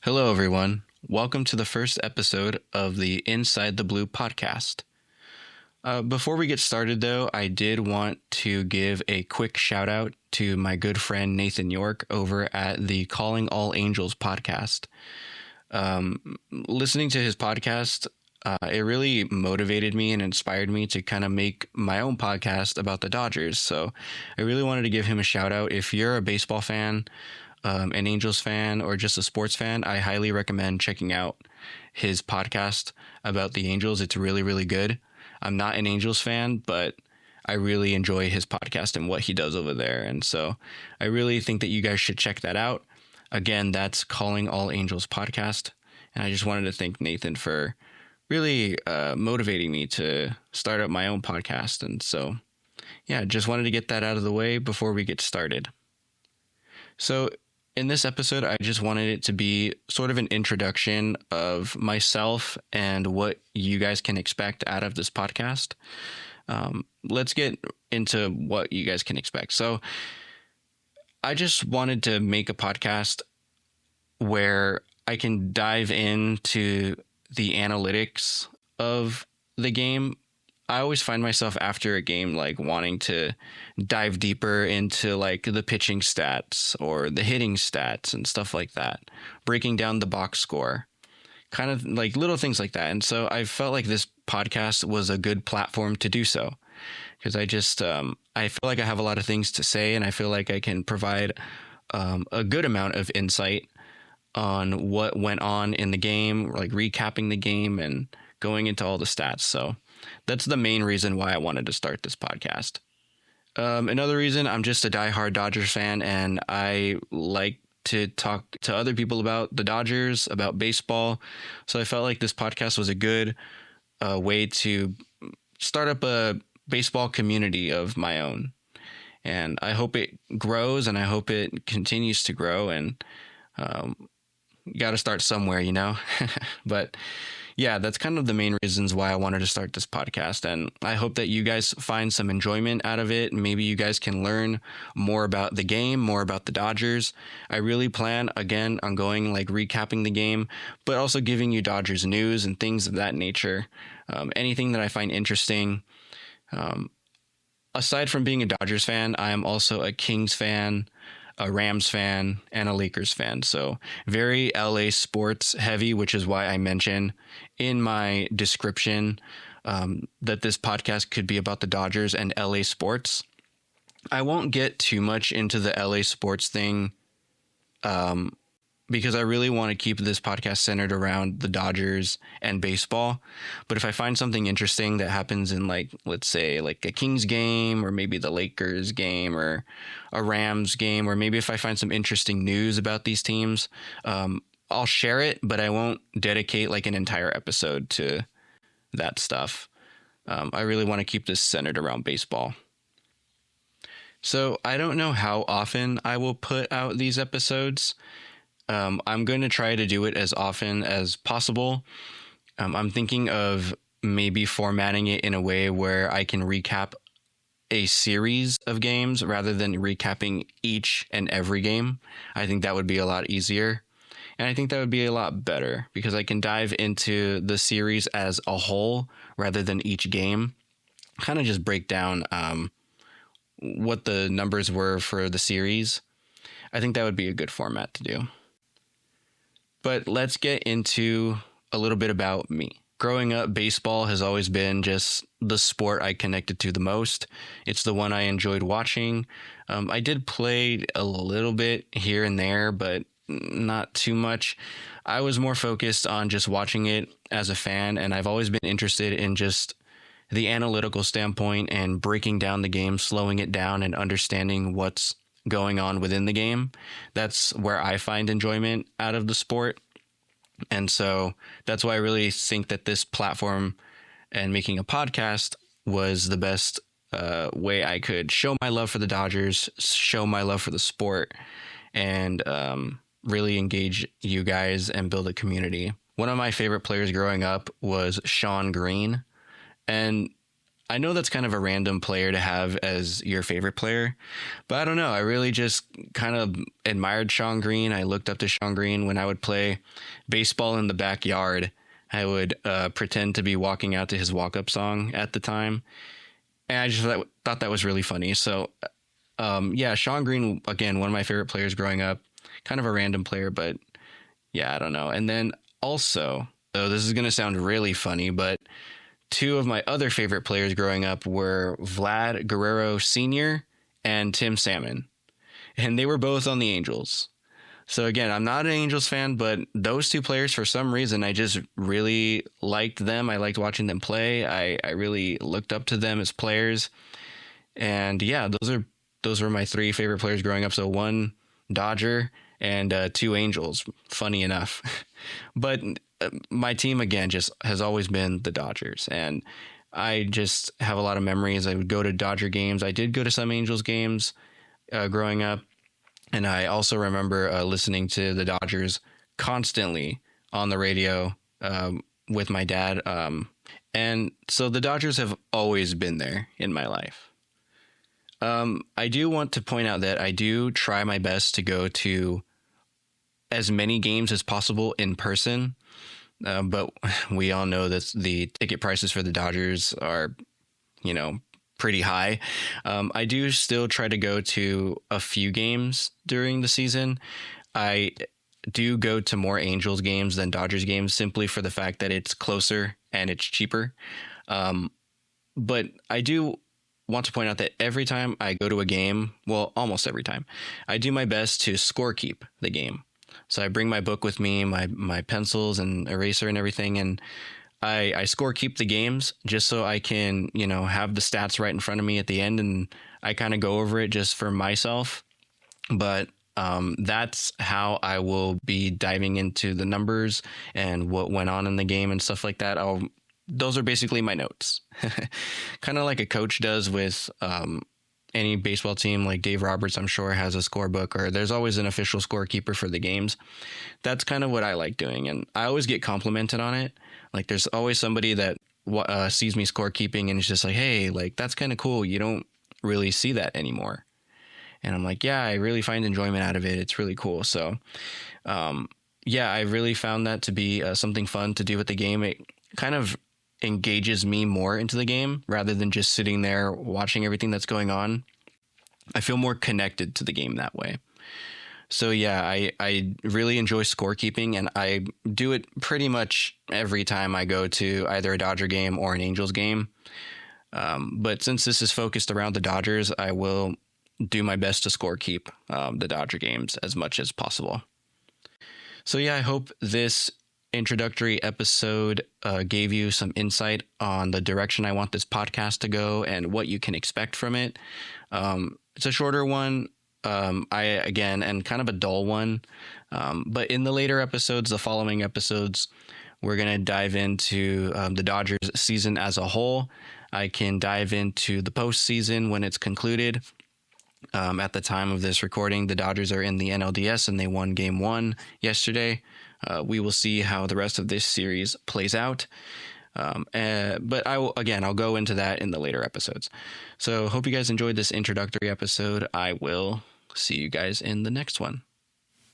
Hello, everyone. Welcome to the first episode of the Inside the Blue podcast. Before we get started, though, I did want to give a quick shout out to my good friend Nathan York over at the Calling All Angels podcast. Listening to his podcast, it really motivated me and inspired me to kind of make my own podcast about the Dodgers. So I really wanted to give him a shout out. If you're a baseball fan, an Angels fan, or just a sports fan, I highly recommend checking out his podcast about the Angels. It's really, really good. I'm not an Angels fan, but I really enjoy his podcast and what he does over there. And so I really think that you guys should check that out. Again, that's Calling All Angels podcast. And I just wanted to thank Nathan for really motivating me to start up my own podcast. And so, yeah, just wanted to get that out of the way before we get started. So in this episode, I just wanted it to be sort of an introduction of myself and what you guys can expect out of this podcast. Let's get into what you guys can expect. So I just wanted to make a podcast where I can dive into the analytics of the game. I always find myself after a game like wanting to dive deeper into like the pitching stats or the hitting stats and stuff like that, breaking down the box score, kind of like little things like that. And so I felt like this podcast was a good platform to do so, because I just I feel like I have a lot of things to say, and I feel like I can provide a good amount of insight on what went on in the game, like recapping the game and going into all the stats. So that's the main reason why I wanted to start this podcast. Another reason, I'm just a diehard Dodgers fan, and I like to talk to other people about the Dodgers, about baseball. So I felt like this podcast was a good way to start up a baseball community of my own. And I hope it grows, and I hope it continues to grow. And you got to start somewhere, you know? But yeah, that's kind of the main reasons why I wanted to start this podcast. And I hope that you guys find some enjoyment out of it. Maybe you guys can learn more about the game, more about the Dodgers. I really plan, again, on going like recapping the game, but also giving you Dodgers news and things of that nature. Anything that I find interesting. Aside from being a Dodgers fan, I am also a Kings fan, a Rams fan, and a Lakers fan. So very LA sports heavy, which is why I mention in my description that this podcast could be about the Dodgers and LA sports. I won't get too much into the LA sports thing because I really want to keep this podcast centered around the Dodgers and baseball. But if I find something interesting that happens in, like, let's say like a Kings game, or maybe the Lakers game, or a Rams game, or maybe if I find some interesting news about these teams, I'll share it, but I won't dedicate like an entire episode to that stuff. I really want to keep this centered around baseball. So I don't know how often I will put out these episodes. I'm going to try to do it as often as possible. I'm thinking of maybe formatting it in a way where I can recap a series of games rather than recapping each and every game. I think that would be a lot easier. And I think that would be a lot better because I can dive into the series as a whole rather than each game. Kind of just break down what the numbers were for the series. I think that would be a good format to do. But let's get into a little bit about me. Growing up, baseball has always been just the sport I connected to the most. It's the one I enjoyed watching. I did play a little bit here and there, but not too much. I was more focused on just watching it as a fan, and I've always been interested in just the analytical standpoint and breaking down the game, slowing it down, and understanding what's going on within the game. That's where I find enjoyment out of the sport. And so that's why I really think that this platform and making a podcast was the best way I could show my love for the Dodgers, show my love for the sport, and really engage you guys and build a community. One of my favorite players growing up was Shawn Green. And I know that's kind of a random player to have as your favorite player, but I don't know. I really just kind of admired Sean Green. I looked up to Sean Green when I would play baseball in the backyard. I would pretend to be walking out to his walk-up song at the time. And I just thought that was really funny. So, yeah, Sean Green, again, one of my favorite players growing up. Kind of a random player, but yeah, I don't know. And then also, though this is going to sound really funny, but two of my other favorite players growing up were Vlad Guerrero Sr. and Tim Salmon. And they were both on the Angels. So again, I'm not an Angels fan, but those two players, for some reason, I just really liked them. I liked watching them play. I really looked up to them as players. And yeah, those were my three favorite players growing up. So one Dodger and two Angels, funny enough. But my team, again, just has always been the Dodgers. And I just have a lot of memories. I would go to Dodger games. I did go to some Angels games growing up. And I also remember listening to the Dodgers constantly on the radio with my dad. And so the Dodgers have always been there in my life. I do want to point out that I do try my best to go to as many games as possible in person. But we all know that the ticket prices for the Dodgers are, pretty high. I do still try to go to a few games during the season. I do go to more Angels games than Dodgers games simply for the fact that it's closer and it's cheaper. But I do want to point out that every time I go to a game, well, almost every time, I do my best to score keep the game. So I bring my book with me, my pencils and eraser and everything, and I score keep the games just so I can, have the stats right in front of me at the end, and I kind of go over it just for myself. But that's how I will be diving into the numbers and what went on in the game and stuff like that. Those are basically my notes, kind of like a coach does with any baseball team. Like Dave Roberts, I'm sure, has a scorebook, or there's always an official scorekeeper for the games. That's kind of what I like doing, and I always get complimented on it. Like there's always somebody that sees me scorekeeping and is just like, hey, like that's kind of cool. You don't really see that anymore. And I'm like, yeah, I really find enjoyment out of it. It's really cool. So, yeah, I really found that to be something fun to do with the game. It kind of engages me more into the game rather than just sitting there watching everything that's going on. I feel more connected to the game that way. So yeah, I really enjoy scorekeeping, and I do it pretty much every time I go to either a Dodger game or an Angels game. But since this is focused around the Dodgers, I will do my best to scorekeep the Dodger games as much as possible. So yeah, I hope this introductory episode gave you some insight on the direction I want this podcast to go and what you can expect from it. It's a shorter one. And kind of a dull one. But in the later episodes, the following episodes, we're going to dive into the Dodgers season as a whole. I can dive into the postseason when it's concluded. At the time of this recording, the Dodgers are in the NLDS and they won Game 1 yesterday. We will see how the rest of this series plays out. But I'll go into that in the later episodes. So hope you guys enjoyed this introductory episode. I will see you guys in the next one.